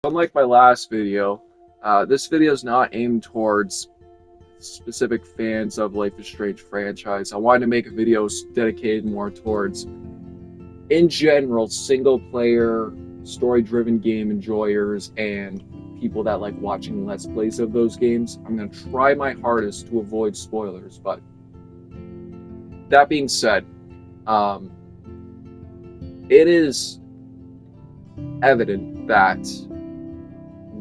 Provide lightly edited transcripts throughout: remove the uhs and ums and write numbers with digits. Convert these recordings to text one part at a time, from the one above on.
Unlike my last video, this video is not aimed towards specific fans of Life is Strange franchise. I wanted to make a video dedicated more towards, in general, single-player, story-driven game enjoyers and people that like watching Let's Plays of those games. I'm going to try my hardest to avoid spoilers, but that being said, um, it is evident that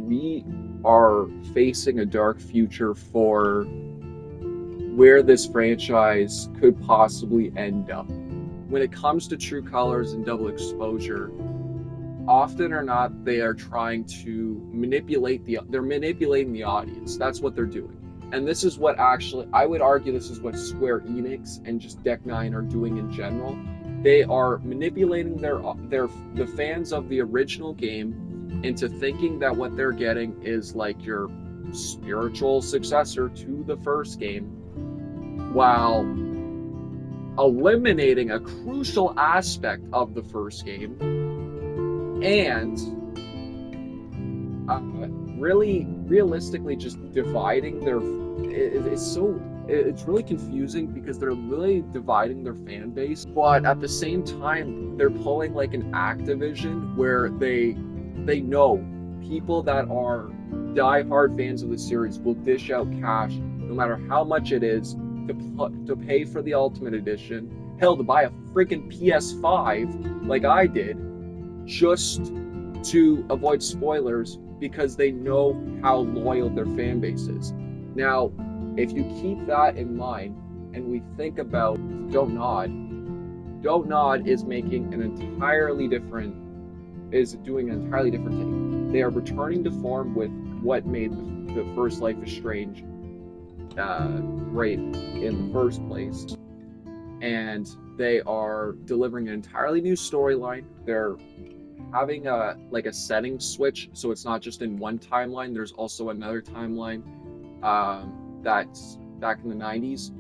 we are facing a dark future for where this franchise could possibly end up. When it comes to True Colors and Double Exposure, often or not, they are trying to they're manipulating the audience. That's what they're doing. And this is what actually, I would argue this is what Square Enix and just Deck Nine are doing in general. They are manipulating the fans of the original game into thinking that what they're getting is like your spiritual successor to the first game, while eliminating a crucial aspect of the first game and really realistically just dividing their it's really confusing because they're really dividing their fan base, but at the same time they're pulling like an Activision where they know people that are die-hard fans of the series will dish out cash no matter how much it is to pay for the Ultimate Edition, hell, to buy a freaking PS5 like I did, just to avoid spoilers because they know how loyal their fan base is. Now, if you keep that in mind and we think about Don't Nod is making an entirely different, is doing an entirely different thing. They are returning to form with what made the first Life is Strange great in the first place. And they are delivering an entirely new storyline. They're having a setting switch, so it's not just in one timeline. There's also another timeline that's back in the 90s,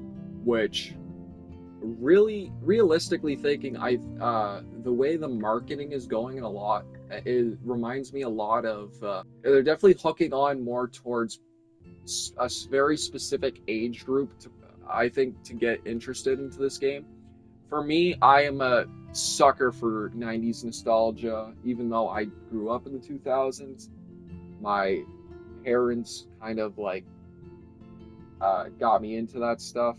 which really realistically thinking, the way the marketing is going in a lot, it reminds me a lot of they're definitely hooking on more towards a very specific age group I think to get interested into this game. For me, I am a sucker for 90s nostalgia. Even though I grew up in the 2000s, my parents kind of like got me into that stuff.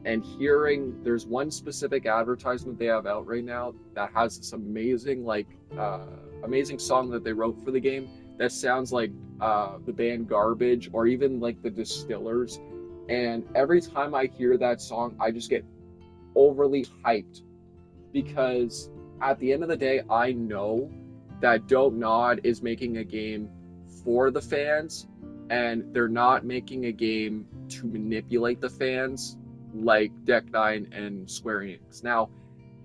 And hearing there's one specific advertisement they have out right now that has this amazing amazing song that they wrote for the game that sounds like the band Garbage or even like the Distillers. And every time I hear that song, I just get overly hyped because at the end of the day, I know that Don't Nod is making a game for the fans, and they're not making a game to manipulate the fans like Deck Nine and Square Enix. Now,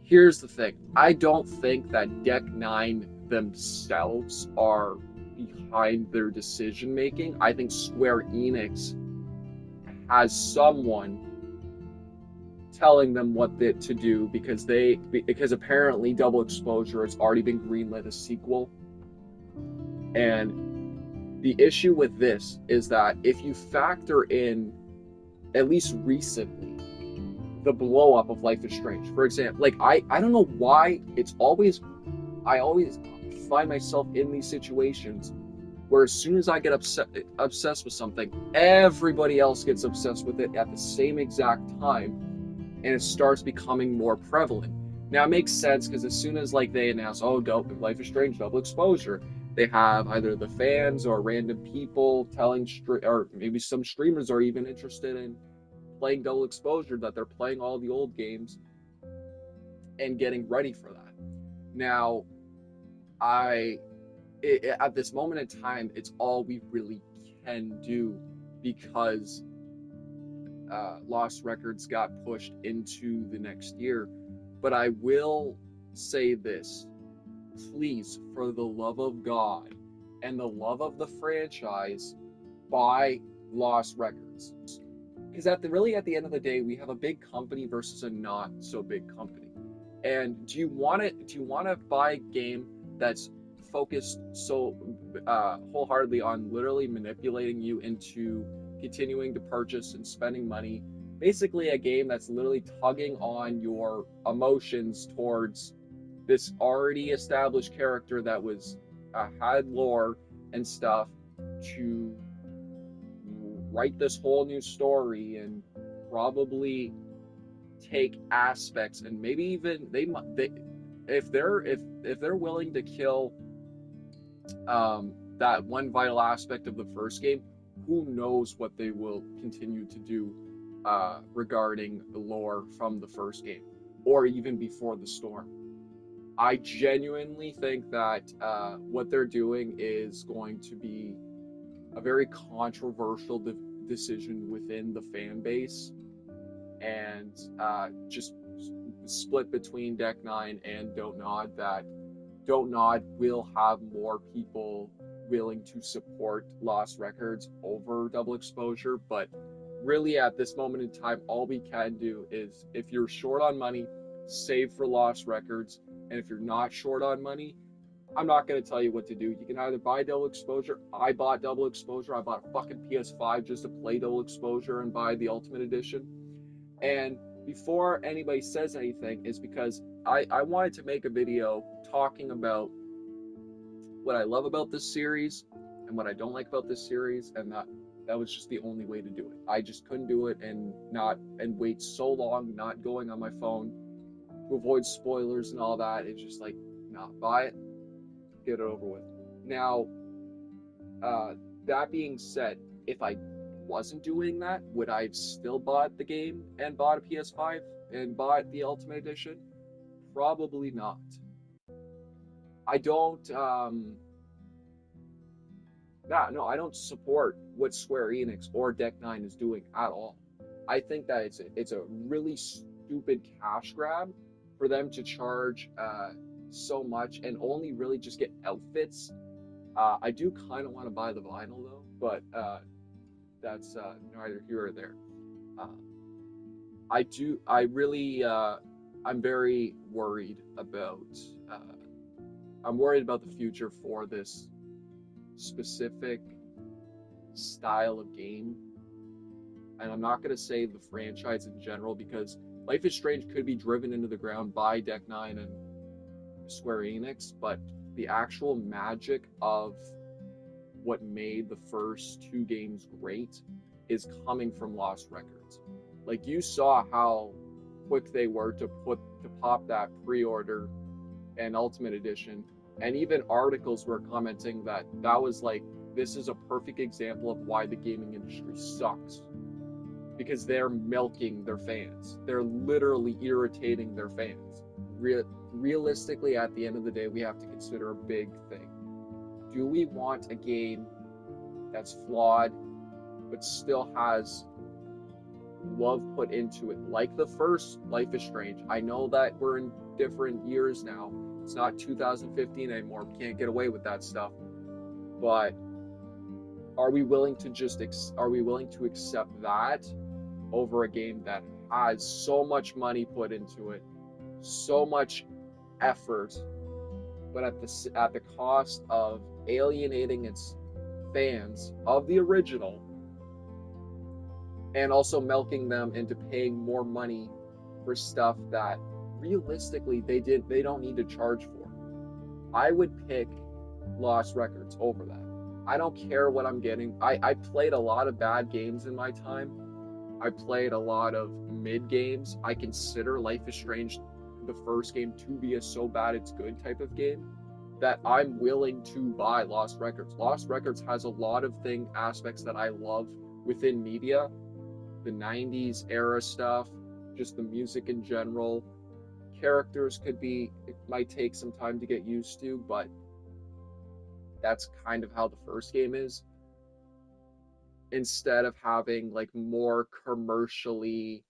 here's the thing. I don't think that Deck Nine themselves are behind their decision making. I think Square Enix has someone telling them what to do because apparently Double Exposure has already been greenlit a sequel. And the issue with this is that if you factor in, at least recently, the blow up of Life is Strange, for example, like I don't know why I always find myself in these situations where as soon as I get obsessed with something, everybody else gets obsessed with it at the same exact time, and it starts becoming more prevalent. Now it makes sense because as soon as like they announce, oh, Life is Strange Double Exposure, they have either the fans or random people telling, or maybe some streamers are even interested in playing Double Exposure, that they're playing all the old games and getting ready for that. Now, at this moment in time, it's all we really can do because Lost Records got pushed into the next year. But I will say this, please, for the love of God and the love of the franchise, buy Lost Records. Because at the end of the day, we have a big company versus a not so big company. And do you want to buy a game that's focused so wholeheartedly on literally manipulating you into continuing to purchase and spending money. Basically, a game that's literally tugging on your emotions towards this already established character that was had lore and stuff to write this whole new story and probably take aspects and maybe even they if they're willing to kill that one vital aspect of the first game, who knows what they will continue to do regarding the lore from the first game or even before the storm. I genuinely think that what they're doing is going to be a very controversial decision within the fan base, and just split between Deck 9 and Don't Nod, that Don't Nod will have more people willing to support Lost Records over Double Exposure, but really at this moment in time, all we can do is, if you're short on money, save for Lost Records, and if you're not short on money, I'm not going to tell you what to do. You can either buy Double Exposure. I bought Double Exposure. I bought a fucking PS5 just to play Double Exposure and buy the Ultimate Edition. And before anybody says anything, is because I wanted to make a video talking about what I love about this series and what I don't like about this series, and that was just the only way to do it. I just couldn't do it and wait so long not going on my phone to avoid spoilers and all that. It's just like, nah, buy it, get it over with. Now, that being said, if I wasn't doing that, would I have still bought the game and bought a PS5 and bought the Ultimate Edition? Probably not. I don't I don't support what Square Enix or Deck 9 is doing at all. I think that it's a really stupid cash grab for them to charge so much and only really just get outfits. I do kind of want to buy the vinyl though, but that's neither here or there. I'm very worried about the future for this specific style of game. And I'm not going to say the franchise in general, because Life is Strange could be driven into the ground by Deck 9 and Square Enix, but the actual magic of what made the first two games great is coming from Lost Records. Like, you saw how quick they were to pop that pre-order and Ultimate Edition, and even articles were commenting that was like, this is a perfect example of why the gaming industry sucks, because they're milking their fans. They're literally irritating their fans. Realistically, at the end of the day, we have to consider a big thing. Do we want a game that's flawed but still has love put into it, like the first Life is Strange? I know that we're in different years now. It's not 2015 anymore. We can't get away with that stuff. But are we willing to accept that over a game that has so much money put into it, so much effort, but at the cost of alienating its fans of the original, and also milking them into paying more money for stuff that realistically they don't need to charge for? I would pick Lost Records over that. I don't care what I'm getting. I played a lot of bad games in my time. I played a lot of mid games. I consider Life is Strange, the first game, to be a so bad it's good type of game, that I'm willing to buy Lost Records. Lost Records has a lot of aspects that I love within media. The 90s era stuff, just the music in general. Characters it might take some time to get used to, but that's kind of how the first game is. Instead of having like more commercially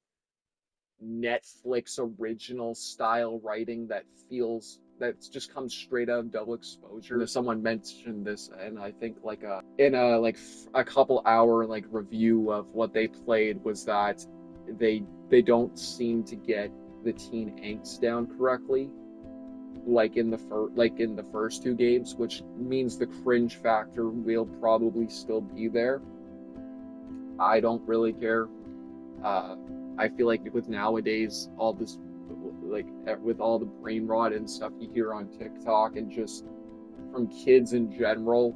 Netflix original style writing that just comes straight out of Double Exposure. Someone mentioned this, and I think in a couple hour review of what they played, was that they don't seem to get the teen angst down correctly. in the first two games, which means the cringe factor will probably still be there. I don't really care. Uh, I feel like with nowadays all this, like with all the brain rot and stuff you hear on TikTok and just from kids in general,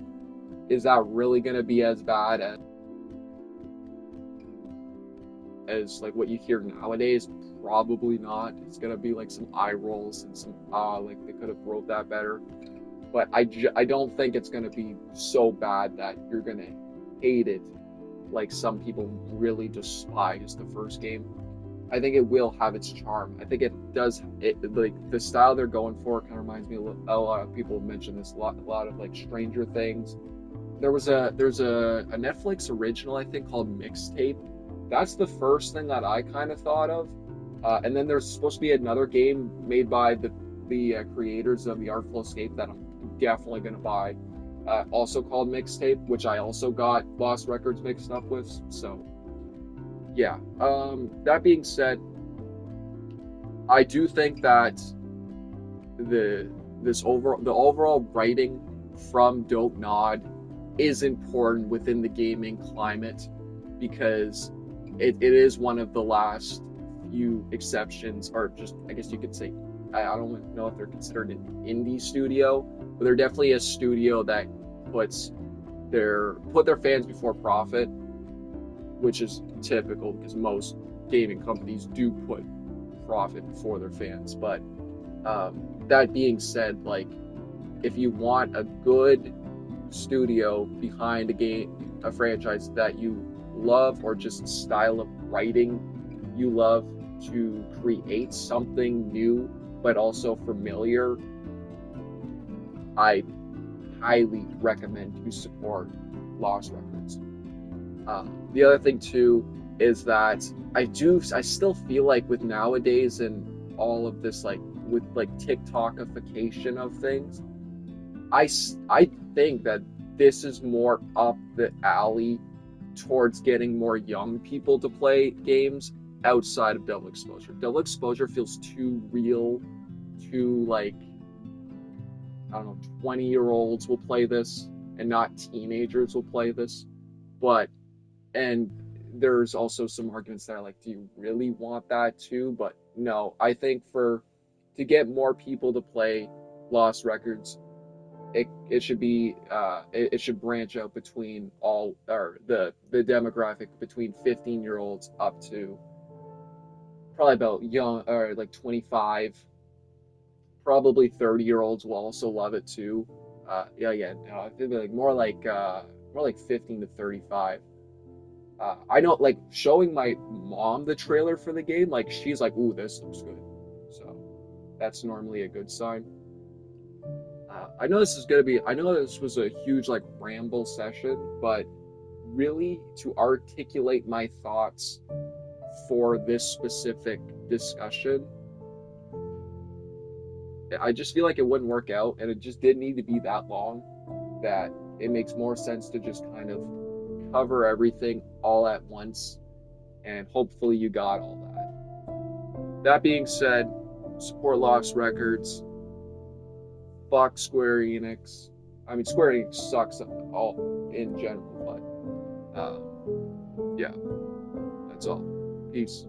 is that really going to be as bad as like what you hear nowadays? Probably not. It's going to be like some eye rolls and some like they could have wrote that better. But I don't think it's going to be so bad that you're going to hate it like some people really despise the first game. I think it will have its charm. I think it does. Like the style they're going for kind of reminds me a lot of people mention this a lot of like Stranger Things. There's a Netflix original I think called Mixtape. That's the first thing that I kind of thought of. And then there's supposed to be another game made by the creators of the Artful Escape that I'm definitely gonna buy. Also called Mixtape, which I also got Lost Records mixed up with. So, yeah. That being said, I do think that the overall writing from Dope Nod is important within the gaming climate because it is one of the last few exceptions, or just I guess you could say I don't know if they're considered an indie studio, but they're definitely a studio that put their fans before profit, which is typical because most gaming companies do put profit before their fans. But that being said, like if you want a good studio behind a franchise that you love, or just style of writing you love to create something new but also familiar, I highly recommend you support Lost Records. The other thing too is that I still feel like with nowadays and all of this like with like TikTokification of things, I think that this is more up the alley towards getting more young people to play games outside of Double Exposure. Double Exposure feels too real, too like, I don't know, 20-year-olds will play this and not teenagers will play this. And there's also some arguments that are like, do you really want that too? But no, I think to get more people to play Lost Records, it should be it should branch out between all, or the demographic between 15-year-olds up to probably about young or like 25. Probably 30-year-olds will also love it too. I think like more like 15 to 35. I know, like showing my mom the trailer for the game, like she's like, "Ooh, this looks good." So that's normally a good sign. I know this was a huge like ramble session, but really to articulate my thoughts for this specific discussion, I just feel like it wouldn't work out, and it just didn't need to be that long, that it makes more sense to just kind of cover everything all at once, and hopefully you got all that. That being said, support Lost Records. Fuck Square Enix. I mean, Square Enix sucks all in general, but yeah, that's all. Peace.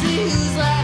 Who's like